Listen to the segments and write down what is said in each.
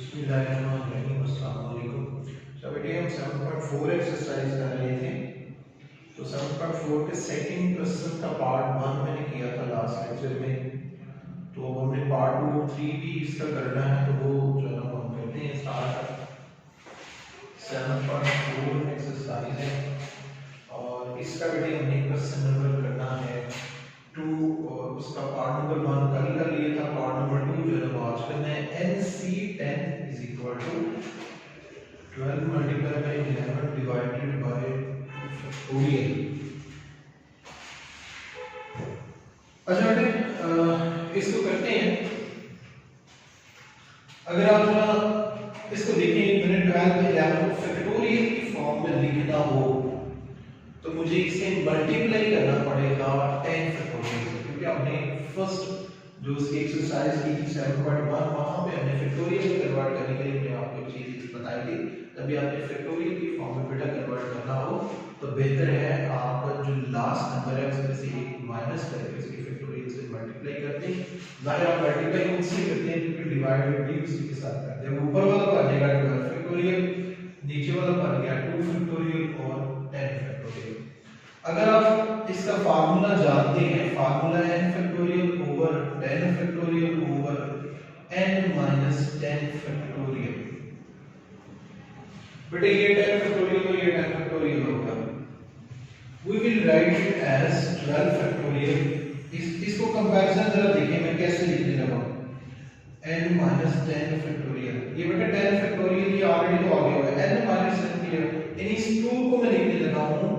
बिस्मिल्लाहिर्रहमानिर्रहीम, अस्सलाम वालेकुम। तो बेटे हम 7.4 एक्सरसाइज कर रहे थे। तो 7.4 के सेकंड क्वेश्चन का पार्ट 1 मैंने किया था लास्ट लेक्चर में। तो अब हमने पार्ट 2 और 3 भी इसका करना है, तो वो जो है ना हम करते हैं स्टार्ट। 7.4 एक्सरसाइज है और इसका बेटे हमने क्वेश्चन नंबर करना है 2 और उसका पार्ट नंबर 1 कल कर लिया था। पार्ट नंबर 2 जो है आज करना है। NC10 is equal to 12 multiplied by 11 divided by 2 factorial। अच्छा बेटे इसको करते हैं। अगर आप थोड़ा इसको देखें, मैंने 12 by 11 को फैक्टोरियल की फॉर्म में लिखना हो तो मुझे इसे मल्टीप्लाई करना पड़ेगा 10 फैक्टोरियल से, क्योंकि हमने फर्स्ट जो उसकी एक्सरसाइज की थी 7.1 वहां पे हमने फैक्टोरियल में कन्वर्ट करने के लिए मैंने आपको एक चीज बताई थी। तभी आपने फैक्टोरियल की फॉर्म में बेटा कन्वर्ट करना हो तो बेहतर है आप जो लास्ट नंबर है उसमें से एक माइनस करके उसकी फैक्टोरियल से मल्टीप्लाई करते हैं। जाहिर आप मल्टीप्लाई उससे करते हैं क्योंकि डिवाइड भी उसी के साथ करते हैं। ऊपर वाला बन जाएगा 12 फैक्टोरियल, नीचे वाला बन गया 2 फैक्टोरियल और 10 फैक्टोरियल। अगर आप इसका फार्मूला जानते हैं, formula n factorial over 10 factorial over n minus 10 factorial. बेटे ये 10 फैक्टोरियल तो ये 10 फैक्टोरियल होगा। We will write it as 12 factorial. इसको कंपैरिजन जरा देखें मैं कैसे लिखने लगा हूं। n माइनस 10 फैक्टोरियल, ये बेटा 10 फैक्टोरियल ये ऑलरेडी तो आ गया हुआ है। n माइनस 10 क्लियर, यानी इस 2 को मैं लिखने लगा हूं।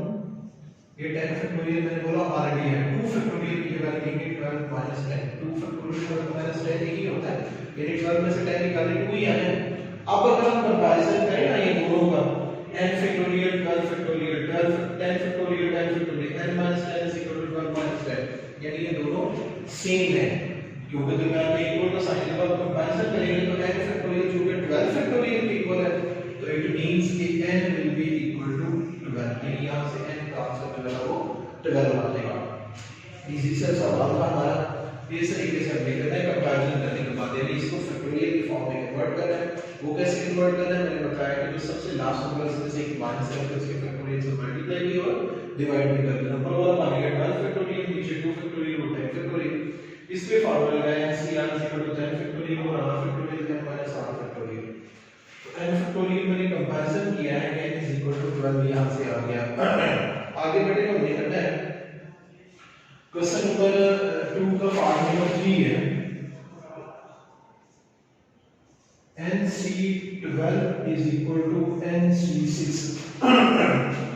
ये 10 फैक्टोरियल मैंने बोला ऑलरेडी है। 2 फैक्टोरियल की जगह लिखेंगे 12 माइनस 10। 2 फैक्टोरियल 12 माइनस 10 ही होता है, यानी 12 में से 10 निकाले 2 ही आए। अब अगर हम कंपैरिजन करें ना ये दोनों का, n factorial 12 factorial 12 10 factorial 10 factorial n minus 10 is equal to 12 minus 10, यानी ये दोनों सेम है क्योंकि दरमियान में इक्वल का साइन लगा। कंपैरिजन करेंगे तो n फैक्टोरियल जो कि 12 फैक्टोरियल के इक्वल है, तो इट मींस कि n will be equal to 12, यानी यहां से n का आंसर जो है वो 12 आ जाएगा। इजी सा सवाल था हमारा। इस तरीके से हमने करना है कंपैरिजन करने के बाद, यानी इसको फैक्टोरियल की फॉर्म में कन्वर्ट करना है। वो कैसे कन्वर्ट करना है मैंने बताया कि जो सबसे लास्ट नंबर इसमें से एक माइनस है तो उसके फैक्टोरियल से मल्टीप्लाई भी और डिवाइड भी कर देना। ऊपर वाला बनेगा 12 फैक्टोरियल, नीचे 2 फैक्टोरियल और 10 फैक्टोरियल। इस पे फार्मूला लगाया NCR = 10 फैक्टोरियल और r factorial n minus r factorial. तो n फैक्टोरियल मैंने कंपैरिजन किया है कि n = 12 यहां से आ गया। आगे बढ़े तो हमने करना है क्वेश्चन नंबर 2 का पार्ट नंबर 3 है। NC12 is equal to NC6।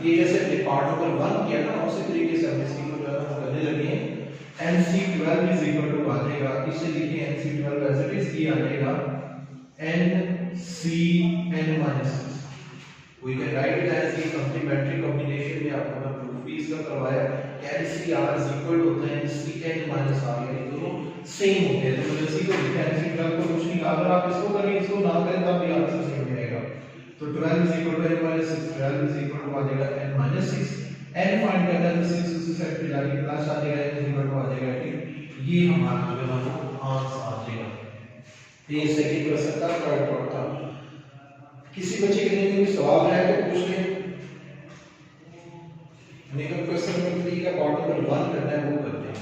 ये जैसे हमने पार्ट नंबर 1 किया ना उसी तरीके से हम इसकी को करने लगे हैं। NC12 is equal to आ जाएगा, इसे लिखिए NC12 एज इट इज, ये आ जाएगा NCn minus 6। We can write it as a complementary combination में आपको मैं प्रूफ भी इसका करवाया कि NCr is equal होता है Cn minus r, यानी दोनों सेम होते हैं। तो मुझे इसी को लिखा है NC12 को कुछ नहीं, अगर आप इसको करें इसको ना करें तब भी आंसर सेम रहेगा। तो 12 is equal to n minus 6, 12 is equal to आ जाएगा n minus 6। n फाइंड करना है तो 6 उसी साइड पे जाके प्लस आ जाएगा, n is equal to आ जाएगा ठीक। ये हमारा जो है वो आंसर आ जाएगा। ये सेकंड क्वेश्चन का थर्ड पार्ट था। किसी बच्चे के लिए कोई सवाल है तो पूछ लें। नहीं तो क्वेश्चन नंबर 3 का पार्ट नंबर 1 करना है वो करते हैं।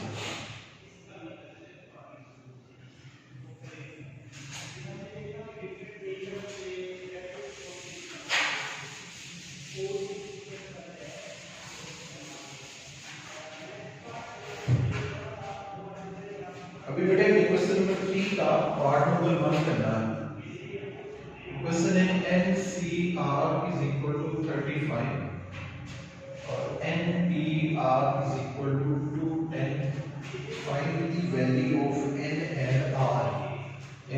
अभी बेटे क्वेश्चन नंबर 3 का पार्ट नंबर 1 करना है। क्वेश्चन है NCR is equal to 35 और NPR is equal to 210। Find the value of n and r।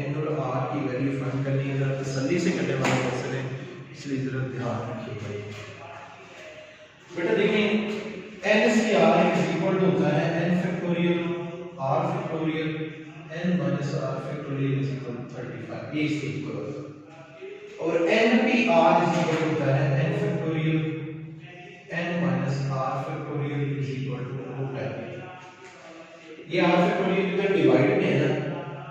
n और r की वैल्यू फाइंड करनी है। जरा तसल्ली से करने वाला क्वेश्चन है, इसलिए जरा ध्यान रखिएगा। बेटा देखिए NCR is equal to होता है n factorial r factorial n minus r factorial is equal to 35, ये इसके इक्वल होता है। और NPR is equal होता है n factorial n minus r factorial is equal to 210। ये r फैक्टोरियल इधर डिवाइड में है ना,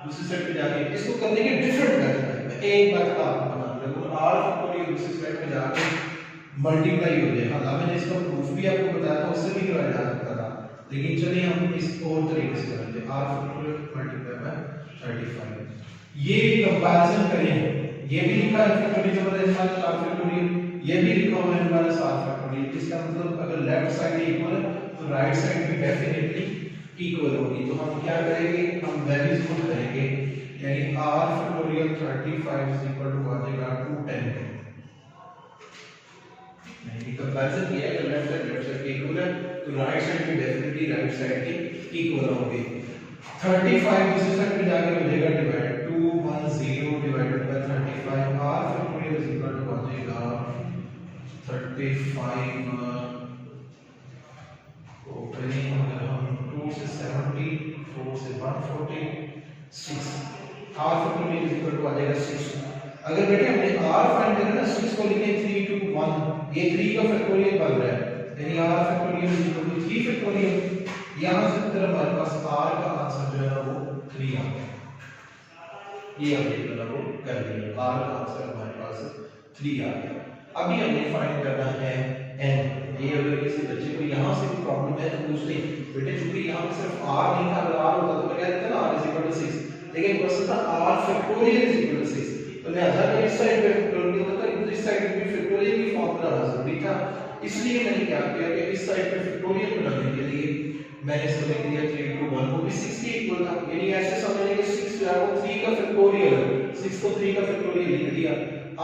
दूसरी साइड पे जाके इसको करने के डिफरेंट मेथड है। मैं एक बात आपको बता दूं, आर फैक्टोरियल दूसरे स्लाइड पे जाके मल्टीप्लाई हो जाए। हाँ, मैंने इसका प्रूफ भी आपको बताया था, उससे भी कराया जा सकता था, लेकिन चलिए हम इस और तरीके से करते हैं। आर फैक्टोरियल मल्टीप्लाई बाय 35, ये कंपैरिजन करें। ये भी लिखा है फैक्टोरियल माइनस आर फैक्टोरियल, ये भी लिखा हुआ है माइनस आर फैक्टोरियल। इसका मतलब अगर लेफ्ट साइड इक्वल है तो राइट साइड भी डेफिनेटली इक्वल होगी। तो हम क्या करेंगे, हम वैल्यूज पुट करेंगे, यानी r factorial 35 is equal to आ जाएगा 210। नहीं, कंपैरिजन किया है, लेफ्ट साइड इक्वल है तो राइट साइड भी डेफिनेटली राइट साइड के इक्वल होंगे। 35 दूसरे साइड पे जाकर हो जाएगा divide, 210 divided by 35, r factorial is equal to आ जाएगा 35 ओपनिंग, अगर हम 2 से 70, 4 से 146, r factorial is equal to आ जाएगा 6। अगर बेटे हमने r फाइंड करना है, 6 को लिखें 3 to 1, ये 3 का फैक्टोरियल बन रहा है, यानी r factorial is equal to 3 factorial. यहां से फिर हमारे पास r का आंसर जो है वो 3 आ गया। ये हमने मतलब वो कर लिया, r का आंसर हमारे पास 3 आ गया। अभी हमने फाइंड करना है n। ये अगर किसी बच्चे को यहाँ से भी प्रॉब्लम है तो पूछ ले बेटे, चूंकि यहाँ पे सिर्फ r नहीं था, अगर r होता तो मैं कह देता ना r इज इक्वल टू 6, लेकिन क्वेश्चन था r factorial is equal to 6, तो लिहाजा इस साइड पे फैक्टोरियल मतलब इस साइड पे फैक्टोरियल की फॉर्म बनाना जरूरी था। इसलिए मैंने क्या किया कि इस साइड पे फैक्टोरियल बनाने के लिए मैंने इसको लिख दिया 3 to 1, वो भी 6 के इक्वल था, यानी ऐसे समझने के 6 जो है वो 3 का फैक्टोरियल है, 6 को 3 का फैक्टोरियल लिख दिया।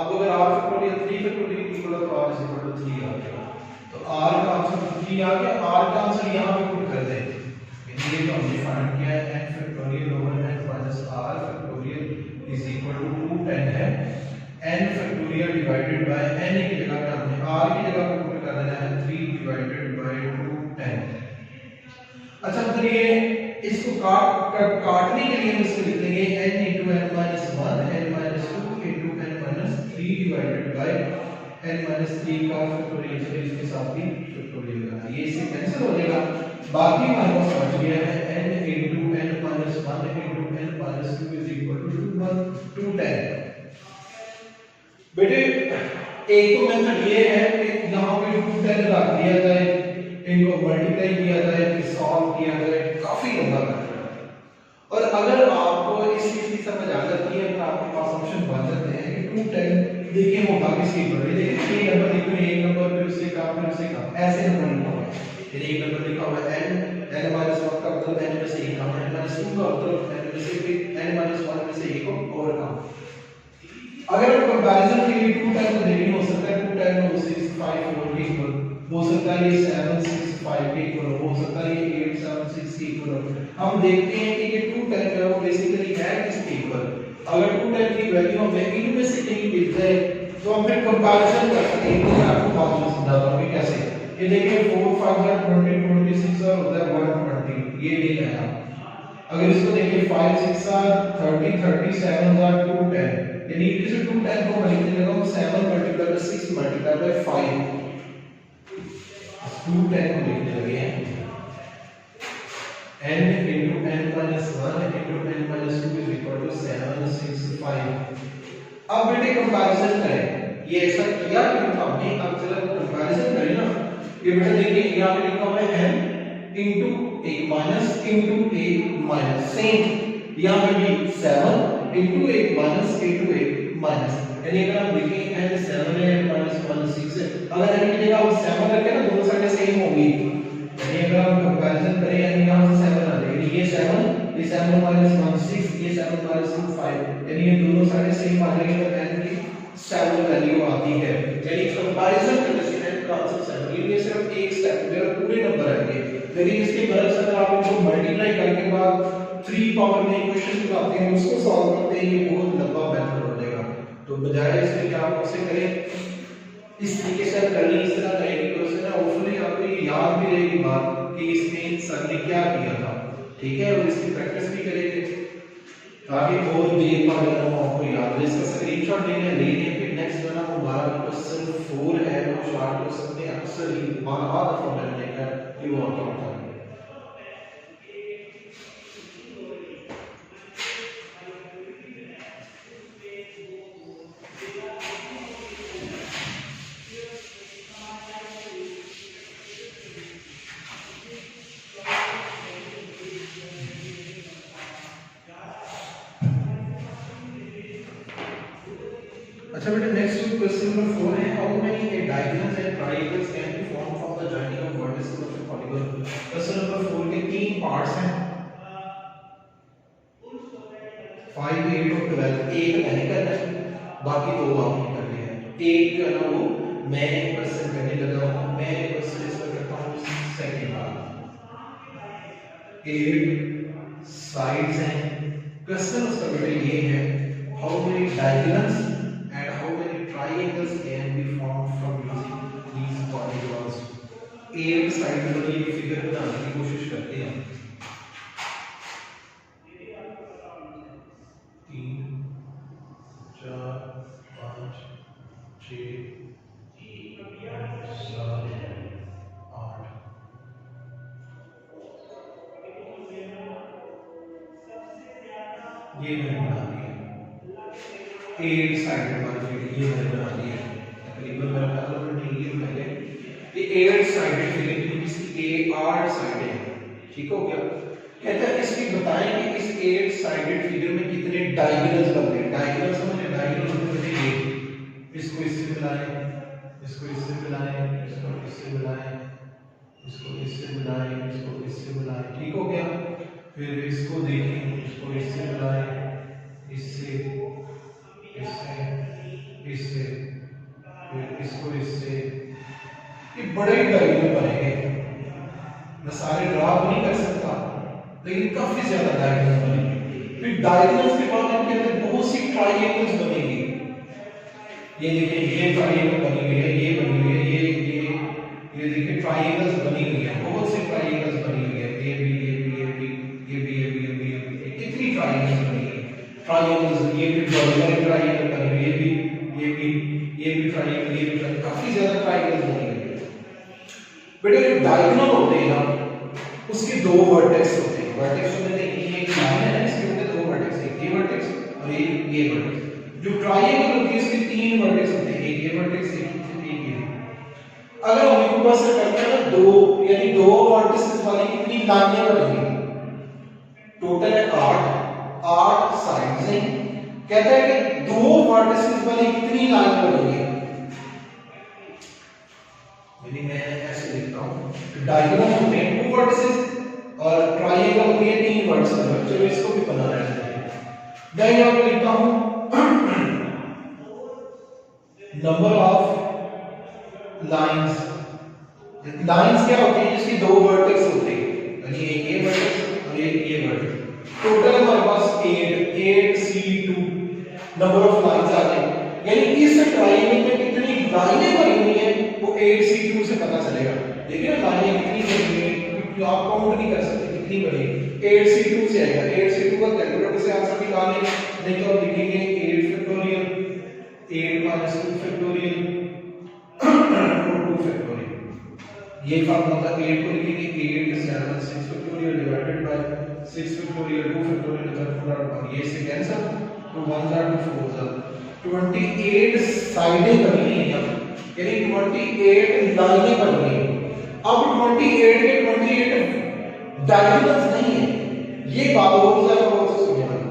अब अगर r फैक्टोरियल 3 फैक्टोरियल इक्वल है तो r इज इक्वल टू 3 आ जाएगा। तो r का आंसर 3 आ गया, r का आंसर यहां पे पुट कर दें, ये तो हमने फाइंड किया है n factorial over n minus r factorial is equal to 210 है। n factorial divided by n की जगह पे हमने r की जगह पे पुट कर देना है 3 डिवाइडेड बाय 210। अच्छा, मतलब ये इसको काटने के लिए हम इसको लिख देंगे n into n minus 1 n minus 2 into n minus 3 divided by n minus 3 का फैक्टोरियल, चलिए इसके साथ भी फैक्टोरियल करना, ये इससे कैंसिल हो जाएगा। बाकी हमारे पास बच गया है n into n minus 1 into n minus 2 is equal to 210। बेटे एक तो मेथड ये है कि यहाँ पे 210 रख दिया जाए, इनको मल्टीप्लाई किया जाए, फिर सॉल्व किया जाए, काफी लंबा मेथड है। और अगर आपको इस चीज की समझ आ जाती है तो आपके पास ऑप्शन बन जाते हैं कि 210 देखिए वो बाकी से बढ़ रही है, देखिए एक नंबर लिखो, एक नंबर फिर उससे कम ऐसे नंबर लिखा हुआ है, फिर एक नंबर लिखा हुआ है n माइनस 1 का मतलब n में से एक कम है, n माइनस 2 का मतलब n में से n माइनस 1 में से एक और कम। अगर आप कंपैरिजन के लिए 2 टाइम को देखें, हो सकता है 2 टाइम में 6 5 4 के इक्वल, हो सकता है ये 7 6 5 के इक्वल, हो सकता है ये 8 7 6 के इक्वल। हम देखते हैं कि ये 2 टाइम है वो बेसिकली है किसके इक्वल। अगर 2 टाइम की वैल्यू हमें इनमें से कहीं मिल जाए तो हम फिर कंपैरिजन कर सकते हैं। मैं आपको बात में समझाता हूं कि कैसे। ये देखिए 4 5 20 26 और होता है 120, ये नहीं है। अगर इसको देखिए 5 6 30 37 210, यानी इसे 210 को मैं लिख देगा 7 मल्टीप्लाई बाय 6 मल्टीप्लाई बाय 5, 210 को लिखने लगे हैं n into n minus 1 into n minus 2 is equal to 7 6 5। अब बेटे कंपैरिजन करें, ये ऐसा किया कि हमने, अब चलो कंपैरिजन करें ना। ये बेटा देखिए यहाँ पे लिखा हुआ है n into a minus into a minus, same यहाँ पे भी 7 into a minus into a minus, यानी अगर हम देखें n 7 है minus 1 6 है, अगर n की जगह हम 7 रखें ना दोनों साइडें सेम होगी, यानी अगर हम कंपैरिजन करें यानी यहाँ से 7 आ जाएगी, ये 7 minus 1 6, ये 7 minus 2 5, यानी ये दोनों साइडें सेम आ जाएंगी तो n की 7 वैल्यू आती है, यानी कंपैरिजन करने से n का आंसर 7। ये सिर्फ एक स्टेप में और पूरे नंबर आएंगे, लेकिन इसके बरक्स अगर आप इनको मल्टीप्लाई करने के बाद 3 पावर में इक्वेशन बनाते हैं, उसको सॉल्व करते हैं, ये बहुत लंबा मेथड हो जाएगा। तो बजाय इसके कि आप उसे करें इस तरीके से कर ली, इस तरह करेंगे तो उससे ना होपफुली आपको ये याद भी रहेगी बात कि इसमें सर ने क्या किया था, ठीक है। और इसकी प्रैक्टिस भी करेंगे ताकि बहुत देर बाद ना आपको याद रहे। इसका स्क्रीनशॉट लेने फिर नेक्स्ट जो ना हमारा क्वेश्चन 4 है, वो शॉर्ट क्वेश्चन में अक्सर ही बार-बार दफा मैंने देखा है कि वो आता है। अच्छा बेटा नेक्स्ट क्वेश्चन नंबर 4 है how many diagonals and triangles can B form from the joining of vertices of A polygon. Question number 4 के तीन पार्ट्स हैं 5 8 और 12। एक मैंने करना है बाकी दो आपने करने हैं। एक जो है ना वो मैं क्वेश्चन करने लगा हूं, मैं क्वेश्चन इसमें करता हूं सेकंड वाला। 8 साइड्स हैं। क्वेश्चन उसका बेटा ये है how many diagonals and how many triangles can be formed from using these polygons. 8 side वाली फिगर बनाने की कोशिश करते हैं। 3 4 5 6 7 8 ये मैंने बना दिया 8 साइड वाली फिगर। ये मैंने बना दिया तकरीबन मेरा मतलब नहीं ये पहले ये 8 साइड फिगर की इसकी 8 साइडें हैं। ठीक हो गया। कहता है इसकी बताएं कि इस 8 साइडेड फिगर में कितने डायगोनल्स बनते हैं। डायगोनल समझे, डायगोनल मतलब ये इसको इससे मिलाएं, इसको इससे मिलाएं, इसको इससे मिलाएं, इसको इससे मिलाएं, इसको इससे मिलाएं। ठीक हो गया। फिर इसको देखें, इसको इससे मिलाएं, इससे इससे इससे फिर इसको इससे। ये बड़े डायगोनल बनेंगे। मैं सारे ड्रा नहीं कर सकता लेकिन काफी ज्यादा डायगोनल्स बनेंगे। फिर डायगोनल्स के बाद इनके अंदर बहुत सी ट्रायंगल्स बनेंगी। ये देखिए ये ट्रायंगल बनी हुई है, ये बनी हुई है, ये देखिए ट्रायंगल्स बनी हुई है, बहुत सी ट्रायंगल्स बनी हुई है। ये भी ये भी ये भी ये भी ये भी ये भी ये भी कितनी ट्रायंगल्स बनी हुई है। ट्रायंगल्स ये भी बड़ी ट्रायंगल बनी हुई है, ये भी ट्रायंगल, ये भी ट्रायंगल, काफी ज्यादा ट्रायंगल्स बनी हुई है। बेटा जो डायगोनल होते हैं ना उसके दो वर्टेक्स होते हैं। वर्टेक्स होते हैं ये एक लाइन है, इसके ऊपर दो वर्टेक्स, एक ये वर्टेक्स और ये वर्टेक्स। जो ट्रायंगल होती है इसके तीन वर्टेक्स होते हैं, एक ये वर्टेक्स एक ये। अगर हम इनको बस करते हैं ना दो यानी दो वर्टिसेस वाली कितनी लाइनें बनेंगी। टोटल है 8 साइड्स हैं। कहता है कि दो वर्टिसेस वाली कितनी लाइन बनेगी। यानी मैं ऐसे लिखता हूं डायगोनल होते हैं 2 वर्टिसेस और ट्रायंगल होती है 3 वर्टिसेस। चलो इसको भी बनाना है। मैं यहां पे लिखता हूं नंबर ऑफ लाइंस। लाइंस क्या होती है जिसकी दो वर्टेक्स होते हैं, यानी एक ये वर्टेक्स और एक ये वर्टेक्स। टोटल हमारे पास 8 C2 नंबर ऑफ लाइंस आ गए। यानी इस ट्रायंगल में कितनी लाइनें बनी हुई हैं वो 8 C2 से पता चलेगा। देखिए लाइनें कितनी बनी हुई हैं, आप काउंट नहीं कर सकते कितनी बनी। 8 C2 से आएगा। 8 C2 का कैलकुलेटर से आंसर निकालें, नहीं तो आप लिखेंगे 8 फैक्टोरियल 8 minus 2 फैक्टोरियल 2 फैक्टोरियल। ये फार्मूला था। 8 को लिखेंगे 8 7 6 factorial divided bye 6 factorial 2 factorial का फॉर्मूला। ये से कैंसिल तो 1 are 2 4 are 28 साइडें बनी हैं यहाँ, यानी 28 लाइनें बनी हैं। अब 28 के 28 डायगोनल्स नहीं है। ये बात बहुत ज्यादा बहुत से सुनने वाली।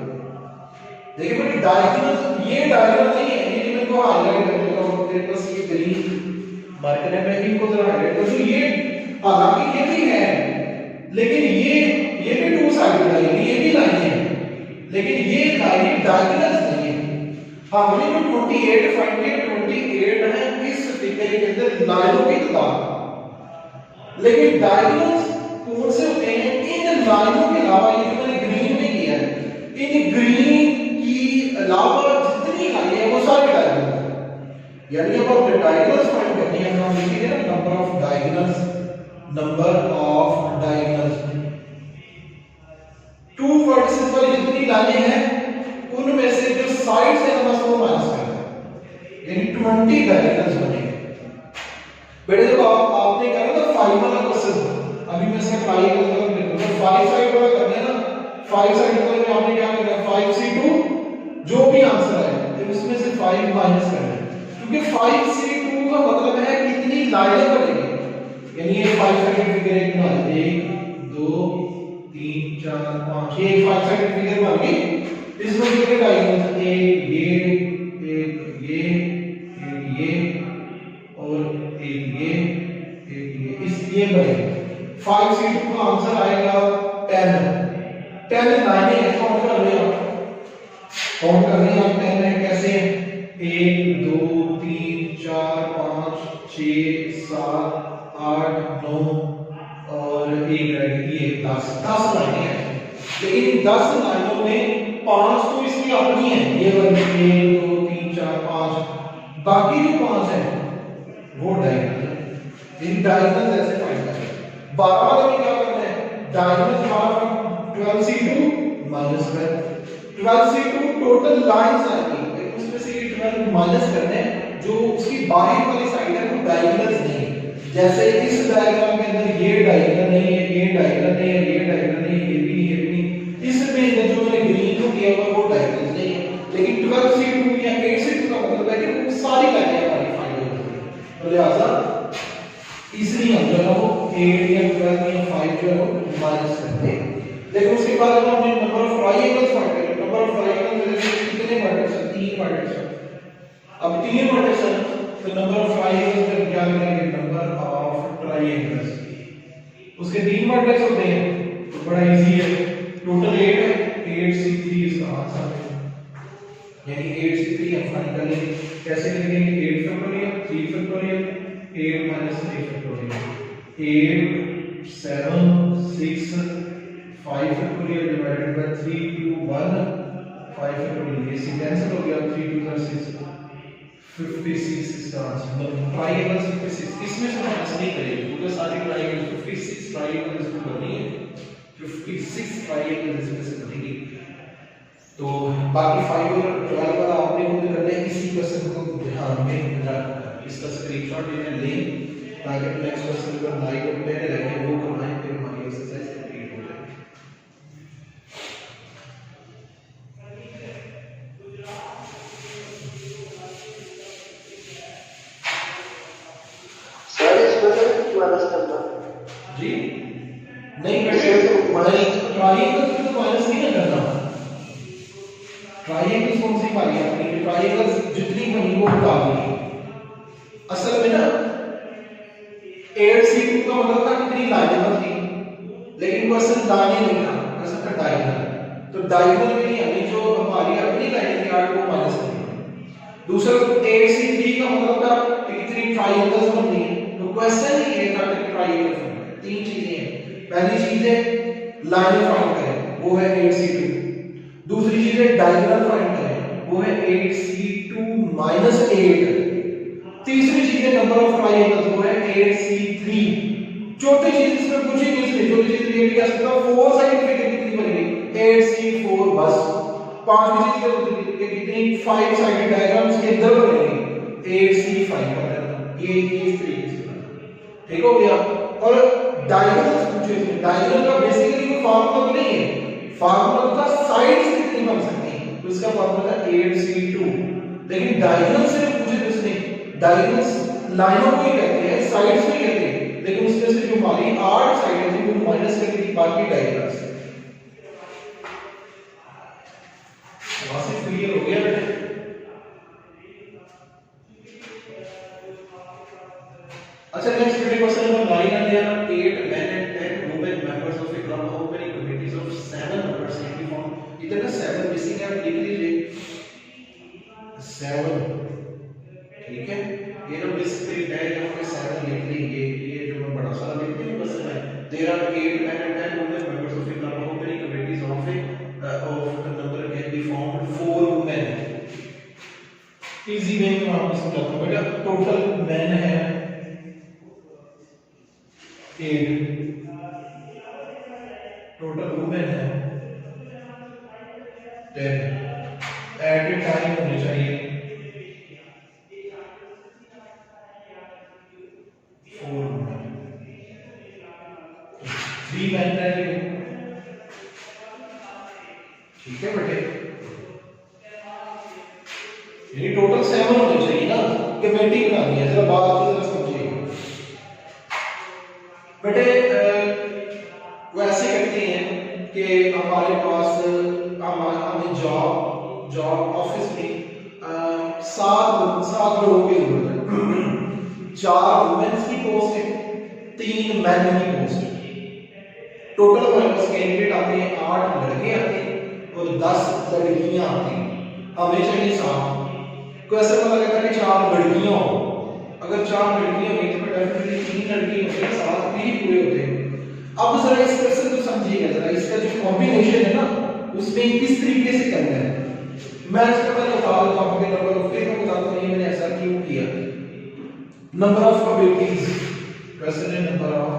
देखिए मेरे डायगोनल्स ये डायगोनल नहीं है, ये जिनको हाईलाइट करने का मेरे पास ये ग्रीन मार्कर है, मैं इनको जरा हाईलाइट कर दूं। ये हालांकि ये भी है लेकिन ये भी 2 साइडेड लाइन है, ये भी लाइन है लेकिन ये लाइन डायगोनल्स नहीं है। हमने जो 28 फाइंड किया 28 है इस फिगर के अंदर लाइनों की तादाद। लेकिन डायगोनल्स कौन से होते हैं इन लाइनों के अलावा, ये जो मैंने ग्रीन में किया है, इन ग्रीन की अलावा जितनी लाइनें हैं वो सारे डायगोनल्स। यानी अब अपने डायगोनल्स फाइंड करनी है, हम लिखेंगे ना number of diagonals. Number of diagonals 2 vertices वाली जितनी लाइनें हैं उनमें से जो साइड्स है बस वो माइनस कर दें, यानी 20 डायगोनल्स बनेंगे। बेटे जब आपने कहा ना 5 वाला क्वेश्चन, अभी मैं इसका ट्रायंगल का लिखूंगा 5 साइड वाला करना है ना। 5 साइड वाले में आपने क्या करना है 5C2 जो भी आंसर है तो उसमें से 5 माइनस करना है, क्योंकि 5C2 का मतलब है कितनी लाइनें बनेंगी। यानी ये 5 साइड फिगर एक बना लेते हैं 1 2 3 4 5 ये 5 साइड फिगर बन गई। इसमें कितने डायगोनल्स एक ये C2 का आंसर आएगा 10 लाइनें हैं, काउंट कर रहे हैं आप 10 है कैसे 1 2 3 4 5 6 7 8 9 और एक रह गई ये 10 लाइनें हैं। लेकिन 10 लाइनों में 5 तो इसकी अपनी है, ये वाली 1 2 3 4 5, बाकी जो 5 है वो डायगोनल है। इन डायगोनल ऐसे फाइंड करें। 12 वाले में क्या करना है, डायगोनल हमारा 12C2 माइनस कर 12C2 टोटल लाइंस आएंगी, लेकिन उसमें से ये 12 माइनस करना है जो उसकी बाहर वाली साइड है वो डायगोनल्स नहीं है। जैसे इस डायग्राम के अंदर ये डायगोनल नहीं है, ये डायगोनल नहीं है, ये डायगोनल नहीं है, ये भी नहीं, ये भी नहीं, इसमें जो मैंने ग्रीन को किया हुआ वो डायगोनल नहीं है। लेकिन 12C2 या 8C2 का मतलब है कि वो सारी लाइनें हमारी फाइंड हो गई, तो लिहाजा इसलिए हम जो है वो 8 या 12 या 5 जो है वो माइनस करते हैं। लेकिन उसके बाद अगर हमने नंबर ऑफ ट्रायंगल्स फाइंड करें, नंबर ऑफ ट्रायंगल्स कितने वर्टेक्स हैं, 3 वर्टेक्स हैं। अब 3 वर्टेक्स हैं तो नंबर ऑफ ट्रायंगल्स का क्या करेंगे, नंबर ऑफ ट्रायंगल्स, उसके 3 वर्टेक्स होते हैं तो बड़ा इजी है, टोटल 8 है, 8C3 इसका आंसर है, यानी 8C3 हम फाइंड कर लेंगे। कैसे करेंगे, 8 factorial 3 factorial 8 - 3 factorial 8 7 6 5 factorial divided bye 3 2 1 5 factorial, ये कैंसिल हो गया, 3 2 6 56 इसका आंसर। ट्रायंगल 56 इसमें से माइनस नहीं करेंगे क्योंकि सारी ट्रायंगल 56 ट्रायंगल इसमें करनी है, 56 ट्रायंगल इसमें से बनेगी। तो बाकी 5 और 12 वाला आपने खुद करना है, इसी क्वेश्चन को ध्यान में रख इसका स्क्रीनशॉट लें ताकि नेक्स्ट क्वेश्चन पर लाइव और पेन रखें वो करवाएं, फिर हमारी एक्सरसाइज कंप्लीट हो जाए। जी नहीं बेटे, ट्रायंगल तो माइनस नहीं ना करना, ट्रायंगल्स कौन सी पाई आपने, ट्रायंगल्स जितनी बनी वो बता दी। असल में ना 8C2 का मतलब था कितनी लाइनें थी, लेकिन क्वेश्चन लाइनें नहीं था, क्वेश्चन था डायगोनल, तो डायगोनल में नहीं हमें जो हमारी अपनी लाइनें थी 8 वो माइनस करनी। दूसरा 8C3 का मतलब था कि कितनी ट्रायंगल्स बननी है, तो क्वेश्चन ही ये था कि ट्रायंगल। 3 चीजें हैं, पहली चीज है लाइनें फाइंड करें वो है 8C2, दूसरी चीज है डायगोनल फाइंड करें वो है 8C2 - 8, तीसरी चीज है नंबर ऑफ ट्रायंगल्स वो है 8C3, चौथी चीज इसमें कुछ ही नहीं, चौथी चीज ये क्या सकता 4 साइड पे कितनी बनेगी 8C4 बस। पांचवी चीज ये कितनी 5 साइडेड डायग्राम्स के अंदर बनेगी 8C5 बनेगा, ये इस तरीके से ठीक हो गया। और डायगोनल्स पूछे थे, डायगोनल का बेसिकली कोई फार्मूला तो नहीं है, फार्मूला था साइड्स कितनी बन सकती हैं, तो इसका फार्मूला था 8C2, लेकिन डायगोनल से पूछे थे उसने, डायगोनल्स लाइनों को ही कहते हैं, साइड्स को ही कहते हैं, लेकिन उसमें से जो हमारी 8 साइडें थी वो माइनस कर दी बाकी डायगोनल्स। वहां से क्लियर हो गया बेटे। अच्छा नेक्स्ट क्वेश्चन नंबर 9 है, there are 8 men and 10 women members of a club. How many committees of 7 members can be formed? इधर ना 7 मिसिंग है, लिख लीजिए 7, ठीक है, ये ना मिस प्रिंट है, यहाँ पे 7 लिख लीजिए, ये जो मैं बड़ा सारा लिख दूं बस है। there are 8 men and 10 women members of a club. How many committees of a number can be formed? 4 women। Easy way में मैं आपको समझाता हूं बेटा, टोटल मैन है 8, टोटल वुमेन है 10, एट ए टाइम होने चाहिए 4 वुमेन, 3 मैन रहेंगे, ठीक है बेटे, यानी टोटल 7 होने चाहिए ना, कमेटी बनानी है, जरा बात को जरा समझिए बेटे। वो ऐसे करते हैं कि हमारे पास हमें जॉब ऑफिस में 7 लोगों की जरूरत है, 4 वुमेन्स की पोस्ट है, 3 मेन की पोस्ट है, टोटल हमारे पास कैंडिडेट आते हैं 8 लड़के आते हैं और 10 लड़कियां आती हैं, हमें चाहिए 7। कैसे पता लगता है कि 4 लड़कियां हो? अगर 4 लड़कियां होंगी तो डेफिनेटली 3 लड़की होंगे, 7 भी पूरे होते हैं। अब जरा इस क्वेश्चन को समझिएगा, जरा इसका जो कॉम्बिनेशन है ना उसमें किस तरीके से करना है। मैं इसका पहले बता देता हूं कि नंबर ऑफ, फिर मैं बताता हूं ये मैंने ऐसा क्यों किया। नंबर ऑफ कम्युनिटीज, क्वेश्चन है नंबर ऑफ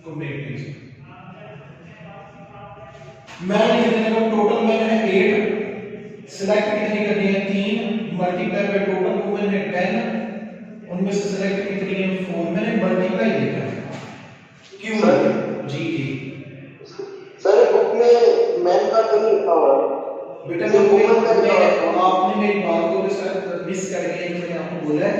कम्युनिटीज। मैं लिख देता हूं टोटल मैंने है 8, सिलेक्ट कितनी करनी है 3, मल्टीप्लाई बाय टोटल वुमेन है 10, उनमें से सिलेक्ट कितनी है 4, मैंने मल्टीप्लाई लिखा है। क्यों सर? जी सर बुक में मैन का तो नहीं लिखा हुआ बेटा, आपने मेरी बात को शायद मिस कर गए। मैंने आपको बोला है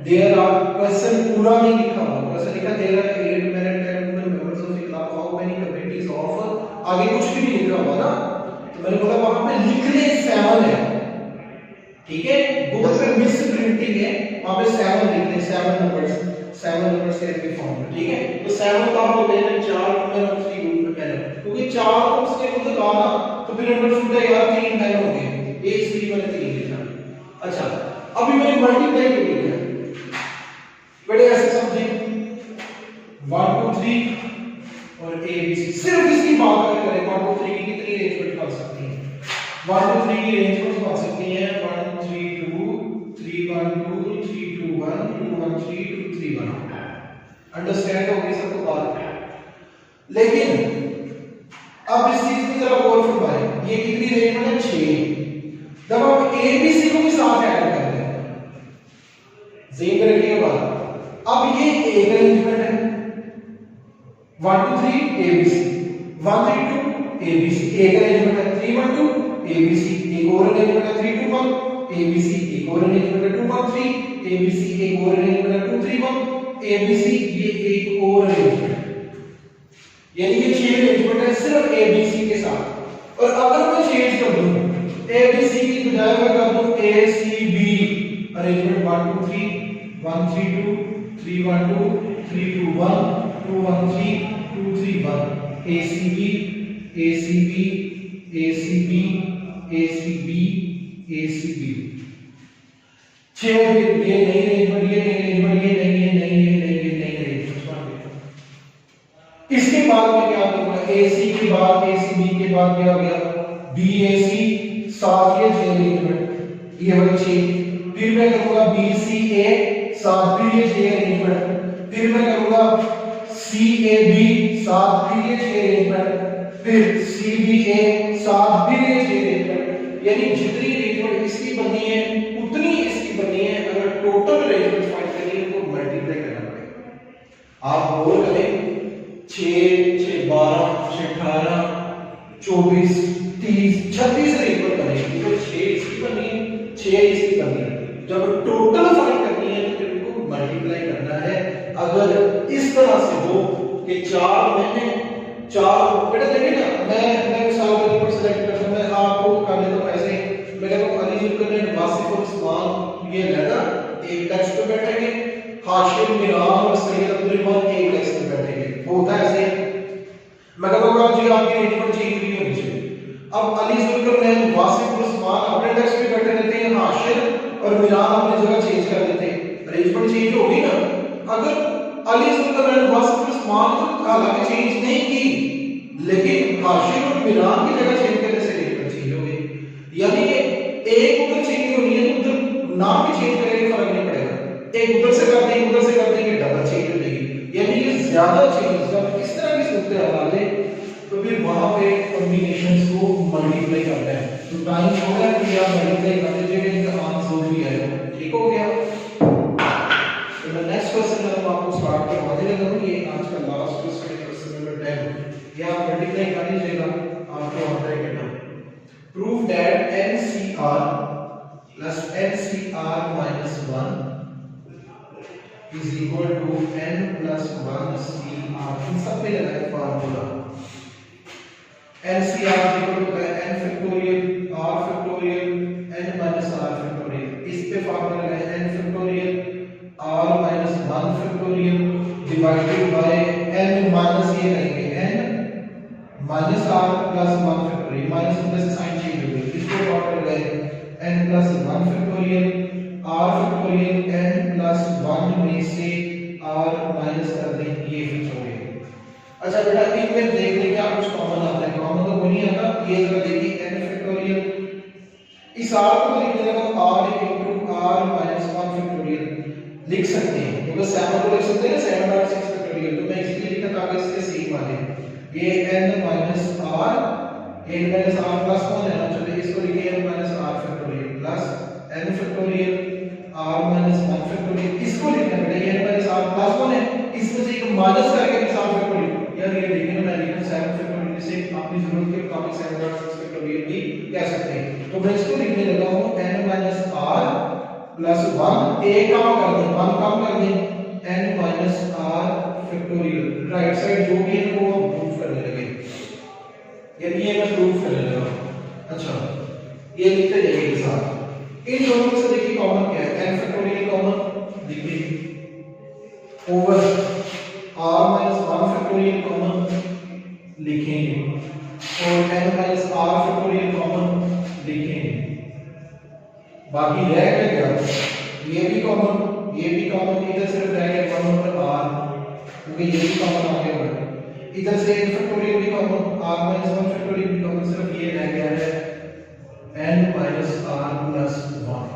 देयर आर, क्वेश्चन पूरा नहीं लिखा हुआ, क्वेश्चन लिखा there are 8 men and 10 women members of the club, how many committees of, आगे कुछ भी नहीं लिखा हुआ ना, तो मैंने बोला वहां पे लिखने 7 है, ठीक है। बुक में मिस प्रिंटिंग है, वहां पे 7 लिखने, 7 नंबर्स कैन बी फाउंड, ठीक है। तो 7 का हम बोलते हैं 4 women और 3 men, क्योंकि 4 उसके खुद कहा ना, तो फिर नंबर छूटा यार 3 men होंगे, ये इसलिए मैंने 3 लिखा। अच्छा, अभी मैंने मल्टीप्लाई क्यों लिखा है बेटे? ऐसे समझिए 1 2 3 और ए बी सी, सिर्फ इसकी बात अगर करें 1 2 3 की कितनी रेंज बन सकती है? 1 2 3 की रेंज बन सकती है 1 3 2 3 1 2 3 2 1 2 1 3 2 3 1। अंडरस्टैंड हो गई सबको बात? लेकिन अब इस चीज की जरा गौर फरमाएं, ये कितनी रेंज में है 6। जब आप ए बी सी को भी साथ ऐड करते हैं, ज़हन में रखिएगा बात, अब ये एक अरेंजमेंट है 1 2 3 A B C, 1 3 2 A B C, एक अरेंजमेंट है 3 1 2 ए बी सी, एक और अरेंजमेंट है 3 2 1 ए बी सी, एक और अरेंजमेंट है 2 1 3 ए बी सी, एक और अरेंजमेंट है 2 3 1 ए बी सी, ये एक और अरेंजमेंट, यानी ये 6 अरेंजमेंट है सिर्फ ए बी सी के साथ। और अगर मैं चेंज कर दूं ए बी सी की बजाय मैं कर दूं ए सी बी, अरेंजमेंट 1 2 3 1 3 2 3 1 2 3 2 1 2 1 3 2 3 1, ए सी बी ए सी बी ए सी बी ए सी बी ए सी बी, 6 ये नई अरेंजमेंट, ये नई अरेंजमेंट, ये नई, ये नई, ये नई, ये नई अरेंजमेंट। इसके बाद में क्या करूंगा, ए सी के बाद ए सी बी के बाद क्या हो गया बी ए सी, साथ ये 6 अरेंजमेंट, ये वाली 6। फिर मैं करूंगा बी सी ए, साथ फिर ये 6 अरेंजमेंट। फिर मैं करूंगा सी ए बी, साथ फिर ये 6 अरेंजमेंट। फिर सी बी ए, साथ फिर ये 6 अरेंजमेंट। यानी जितनी अरेंजमेंट इसकी बनी है उतनी इसकी बनी है। अगर टोटल अरेंजमेंट फाइंड करनी है तो मल्टीप्लाई करना पड़ेगा। आप बोल करें 6 6 12 6 18 24 30 36 अरेंजमेंट बनेगी, तो 6 इसकी बनी है 6 इसकी बनी है। जब टोटल फाइंड करनी है तो फिर इनको मल्टीप्लाई करना है। अगर इस तरह से हो कि 4 मैंने 4 बेटा देखिए ना, मैं मिसाल के तौर पर सिलेक्ट करता हूं, मैं आपको कर देता हूं ऐसे, मैं कहता हूं अली जुल्कर ने वासिफ और उस्मान ये लेना एक डेस्क पे बैठेंगे, हाशिम मिरान और सैयद अब्दुल रहमान एक डेस्क पे बैठेंगे, होता है ऐसे। मैं कहता हूं जी आपकी अरेंजमेंट चेंज नहीं होनी चाहिए। अब अली जुल्कर ने वासिफ और उस्मान अपने डेस्क पे बैठे रहते हैं, हाशिम और मिरान अपनी जगह चेंज कर देते हैं, अरेंजमेंट चेंज होगी ना। अगर अली जुल्कर ने वासिफ और उस्मान तो हालांकि चेंज नहीं की, लेकिन हाशिम और मिरान की जगह चेंज करने से अरेंजमेंट चेंज हो गई। यानी कि एक उधर चेंज होनी है तो उधर नाम भी चेंज करेंगे फर्क नहीं पड़ेगा, एक उधर से कर देंगे उधर से कर देंगे डबल चेंज हो जाएगी। यानी कि ज्यादा चेंज जब इस तरह की सूरत हाल है तो फिर वहां पे कॉम्बिनेशंस को मल्टीप्लाई करना है। तो टाइम हो गया कि आप मल्टीप्लाई कर दीजिएगा, इनका आंसर भी आएगा। ठीक हो गया? तो मैं नेक्स्ट क्वेश्चन में आपको स्टार्ट करवाने लगा हूं। ये आज का लास्ट क्वेश्चन है, क्वेश्चन नंबर 10। ये आप मल्टीप्लाई कर लीजिएगा, आपको आता है कितना। Prove that NCR plus NCR minus 1 is equal to n plus 1 CR। इन सब पे लगा है formula. NCR is equal to n factorial r factorial n minus r factorial। इस पे फार्मूला लगा है n factorial r minus 1 factorial divided by n minus ये करेंगे n minus r plus 1 factorial minus plus sign change हो गई इसको dot कर गए n plus 1 factorial r factorial n plus 1 में से r माइनस कर दें ये फैक्टोरियल। अच्छा बेटा इनमें देख लें क्या कुछ कॉमन आता है, कॉमन तो कोई नहीं आता। ये जरा देखिए n फैक्टोरियल इस r को लिखने लगा r into r minus 1 factorial लिख सकते हैं क्योंकि 7 को लिख सकते हैं 7/6 फैक्टोरियल तो मैं इसलिए लिखा ताकि इसके सेम आ जाए। ये n minus r n minus r plus 1 है ना, चलिए इसको लिखिए n minus r factorial plus n factorial r minus 1 factorial इसको लिखना बेटा ये n minus r plus 1 है इसमें से एक माइनस करके भी 7 फैक्टोरियल यार ये देखिए ना मैं लिखूं 7 फैक्टोरियल से अपनी जरूरत के मुताबिक 7/6 फैक्टोरियल भी कह सकते हैं। तो मैं इसको लिखने लगा हूं n minus r plus 1 एक काम कर दें 1 काम कर दें n minus r factorial right side जो भी है वो हम प्रूफ करने लगे यानी ये मैं प्रूफ करने लगा। अच्छा ये लिखते जाइए के साथ इन दोनों में से देखिए कॉमन क्या है n फैक्टोरियल कॉमन देखिए over r minus 1 factorial common लिखेंगे और n minus r factorial common लिखेंगे। बाकी रह गया ये भी कॉमन इधर सिर्फ रह गया 1 over r क्योंकि ये भी कॉमन आ गया बट इधर से n फैक्टोरियल भी कॉमन r minus 1 फैक्टोरियल भी कॉमन सिर्फ ये रह गया है n minus r plus 1।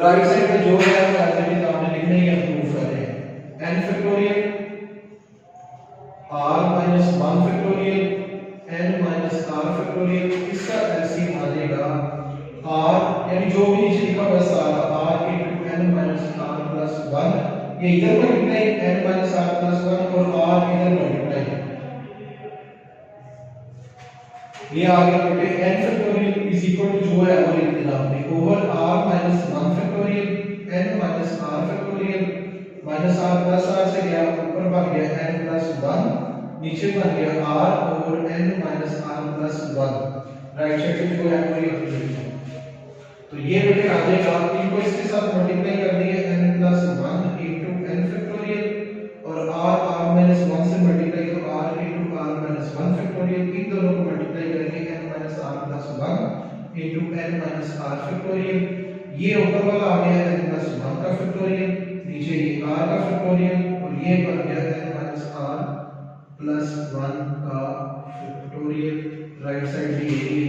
Right side पे जो है वो ऑलरेडी आपने लिखना ही है प्रूफ कर रहे हैं n factorial r minus 1 factorial n minus r factorial इसका एलसीएम आ जाएगा r यानी जो भी नीचे लिखा हुआ है सारा r into n minus r plus 1 ये इधर multiply n minus r plus 1 और r इधर मल्टीप्लाई ये आ गया बेटे n factorial is equal to जो है वो लिख देना आपने over r minus 1 factorial n minus r factorial minus r plus r से गया ऊपर बन गया n plus 1 नीचे बन गया r over n minus r plus 1 right side से जो है वो लिख देना। तो ये बेटे आ जाएगा इनको इसके साथ मल्टीप्लाई कर दिए n plus 1 into n factorial और r minus 1 से मल्टीप्लाई तो r into r minus 1 factorial इन दोनों को मल्टीप्लाई करेंगे n minus r plus 1 into n minus r factorial ये ऊपर वाला आ गया n plus 1 का फैक्टोरियल नीचे ये r का फैक्टोरियल और ये बन गया n minus r plus 1 का फैक्टोरियल राइट साइड भी यही